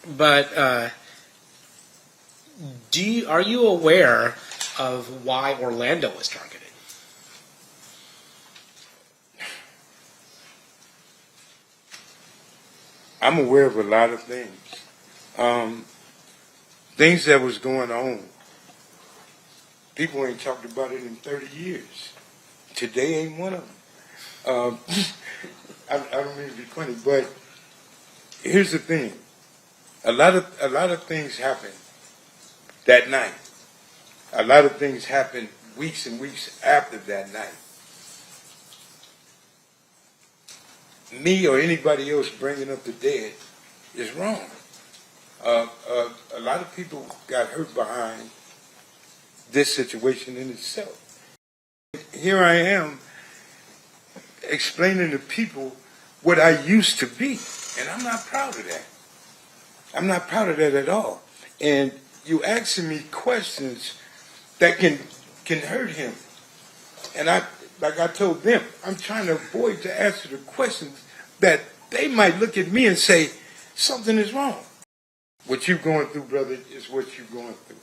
But are you aware of why Orlando was targeted? I'm aware of a lot of things. Things that was going on. People ain't talked about it in 30 years. Today ain't one of them. I don't mean to be funny, but here's the thing. A lot of things happened that night. A lot of things happened weeks and weeks after that night. Me or anybody else bringing up the dead is wrong. A lot of people got hurt behind this situation in itself. Here I am explaining to people what I used to be, and I'm not proud of that. I'm not proud of that at all. And you asking me questions that can hurt him. And like I told them, I'm trying to avoid to answer the questions that they might look at me and say, something is wrong. What you're going through, brother, is what you're going through.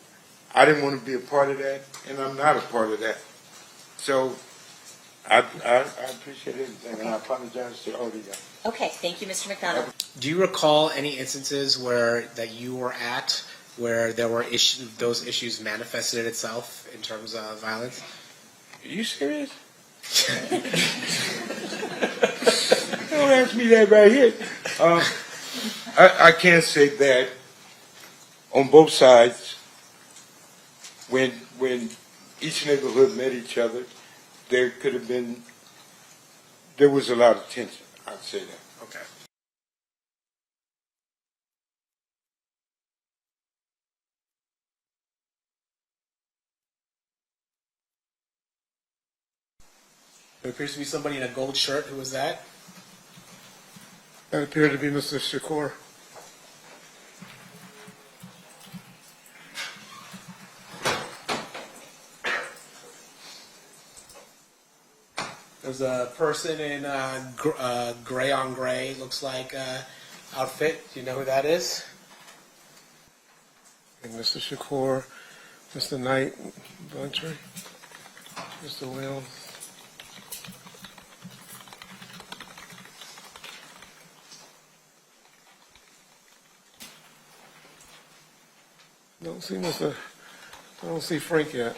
I didn't want to be a part of that, and I'm not a part of that. So I appreciate everything, and I apologize to all of you guys. Okay, thank you, Mr. McDonald. Do you recall any instances that you were at where there were those issues manifested itself in terms of violence? Are you serious? Don't ask me that right here. I can't say that on both sides. When each neighborhood met each other, there was a lot of tension. I'd say that. Okay. There appears to be somebody in a gold shirt. Who was that? That appeared to be Mr. Shakur. There's a person in gray on gray, looks like outfit. Do you know who that is? And Mr. Shakur, Mr. Knight, Bluntry, Mr. Williams. I don't see Frank yet.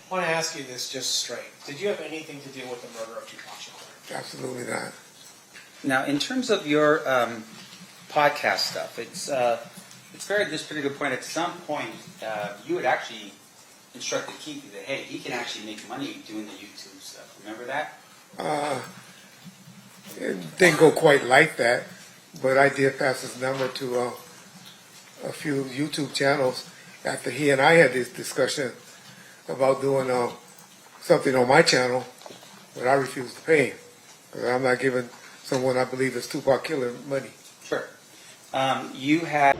I want to ask you this just straight. Did you have anything to do with the murder of Tupac Shakur? Absolutely not. Now, in terms of your podcast stuff, it's this pretty good point. At some point, you had actually instructed Keffe that, hey, he can actually make money doing the YouTube stuff. Remember that? It didn't go quite like that, but I did pass his number to a few YouTube channels after he and I had this discussion about doing something on my channel, but I refused to pay him because I'm not giving someone I believe is Tupac killer money. Sure. You had...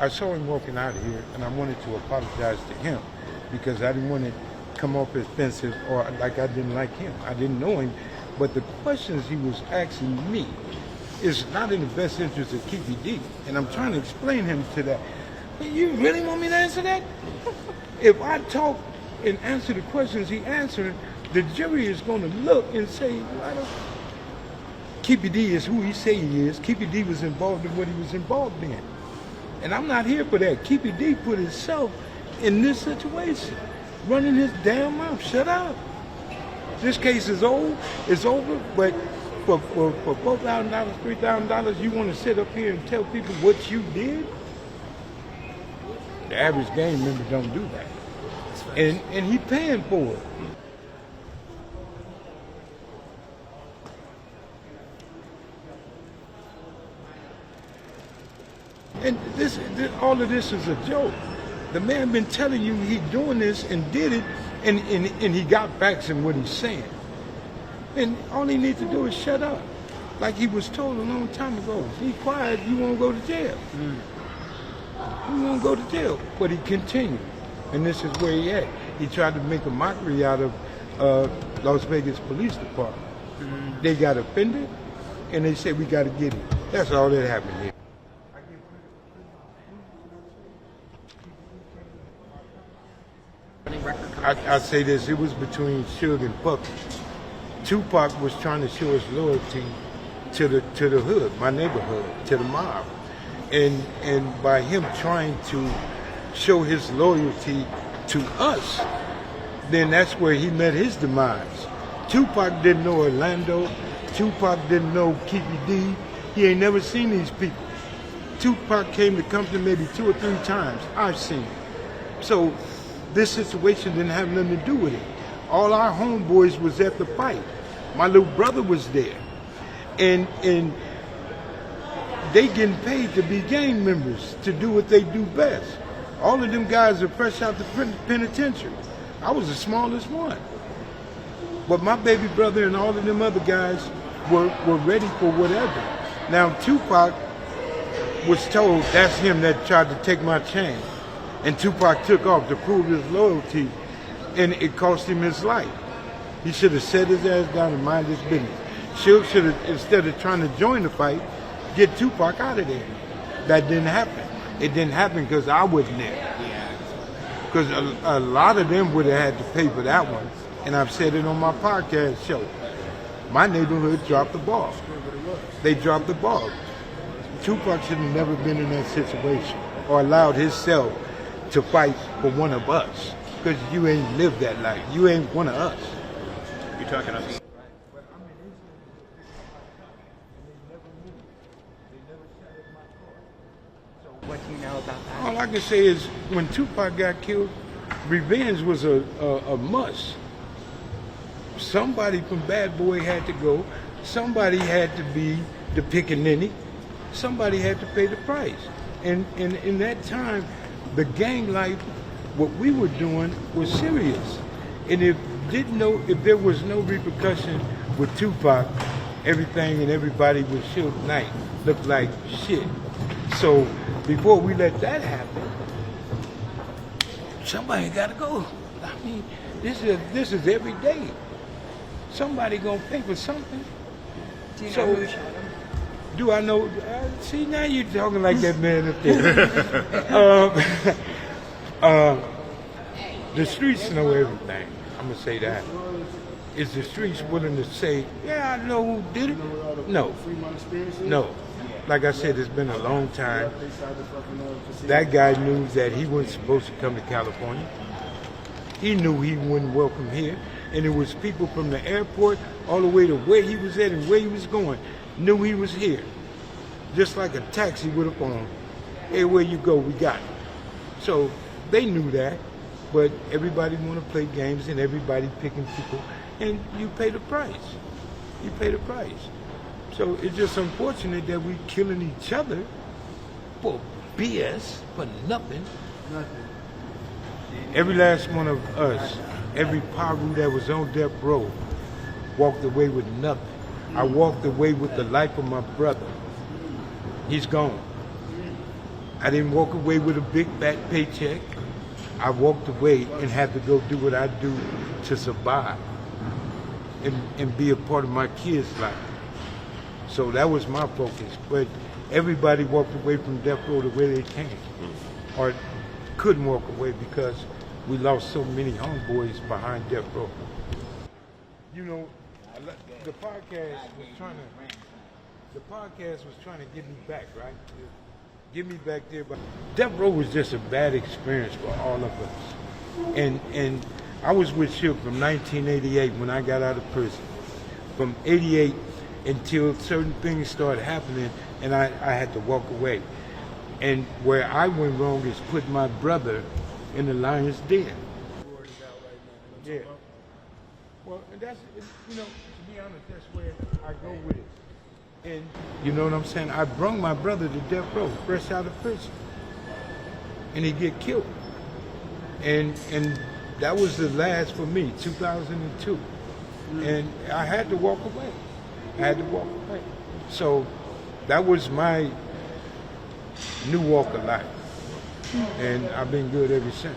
I saw him walking out of here, and I wanted to apologize to him because I didn't want to come off offensive or like I didn't like him. I didn't know him, but the questions he was asking me is not in the best interest of Keffe D, and I'm trying to explain him to that. But you really want me to answer that? If I talk and answer the questions he answered, the jury is going to look and say, Keffe D is who he say he is. Keffe D was involved in what he was involved in. And I'm not here for that. Keffe D put himself in this situation, running his damn mouth. Shut up. This case is old. It's over. But for $4,000, $3,000, you want to sit up here and tell people what you did? The average gang member don't do that. And he paying for it. And all of this is a joke. The man been telling you he doing this and did it, And he got facts in what he's saying. And all he needs to do is shut up. Like he was told a long time ago, be quiet, you won't go to jail. You won't go to jail. But he continued. And this is where he at. He tried to make a mockery out of Las Vegas Police Department. They got offended, and they said, we got to get him. That's all that happened here. I say this, it was between Suge and Puffy. Tupac was trying to show his loyalty to the hood, my neighborhood, to the mob. And by him trying to show his loyalty to us, then that's where he met his demise. Tupac didn't know Orlando. Tupac didn't know Keffe D. He ain't never seen these people. Tupac came to Compton maybe 2 or 3 times. I've seen him. So this situation didn't have nothing to do with it. All our homeboys was at the fight. My little brother was there. And they getting paid to be gang members, to do what they do best. All of them guys are fresh out the penitentiary. I was the smallest one. But my baby brother and all of them other guys were ready for whatever. Now Tupac was told that's him that tried to take my chain. And Tupac took off to prove his loyalty, and it cost him his life. He should have set his ass down and mind his business. Suge should have, instead of trying to join the fight, get Tupac out of there. That didn't happen. It didn't happen because I wasn't there. Because a lot of them would have had to pay for that one. And I've said it on my podcast show. My neighborhood dropped the ball. They dropped the ball. Tupac should have never been in that situation or allowed himself to fight for one of us. Because you ain't lived that life. You ain't one of us. You're talking about. What do you know about that? All I can say is when Tupac got killed, revenge was a must. Somebody from Bad Boy had to go. Somebody had to be the pickaninny. Somebody had to pay the price. And in that time, the gang life, what we were doing was serious. And if there was no repercussion with Tupac, everything and everybody with Suge Knight looked like shit. So before we let that happen, somebody got to go. I mean, this is every day. Somebody gonna pay for something. Do you know who shot him? Do I know? See, now you're talking like that man up there. The streets know everything. I'm gonna say that. Is the streets willing to say, yeah, I know who did it? No. No. Like I said, it's been a long time. That guy knew that he wasn't supposed to come to California. He knew he wasn't welcome here. And it was people from the airport all the way to where he was at and where he was going knew he was here. Just like a taxi would have gone, hey, where you go, we got it. So they knew that, but everybody want to play games and everybody picking people, and you pay the price. You pay the price. So it's just unfortunate that we killing each other for BS, for nothing. Every last one of us, every Paru that was on death row walked away with nothing. I walked away with the life of my brother. He's gone. I didn't walk away with a big fat paycheck. I walked away and had to go do what I do to survive and be a part of my kids' life. So that was my focus. But everybody walked away from death row the way they came, or couldn't walk away because we lost so many homeboys behind death row. You know, the podcast was trying to get me back, right? Get me back there. But death row was just a bad experience for all of us. And I was with Suge from 1988 when I got out of prison. From 88 until certain things started happening and I had to walk away. And where I went wrong is put my brother in the lion's den. Yeah. Well, that's, you know, to be honest, that's where I go with it. And you know what I'm saying? I brung my brother to death row, fresh out of prison. And he get killed. And that was the last for me, 2002. And I had to walk away. So that was my new walk of life. And I've been good ever since.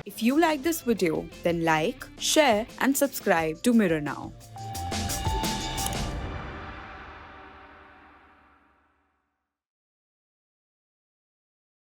If you like this video, then like, share and subscribe to Mirror Now.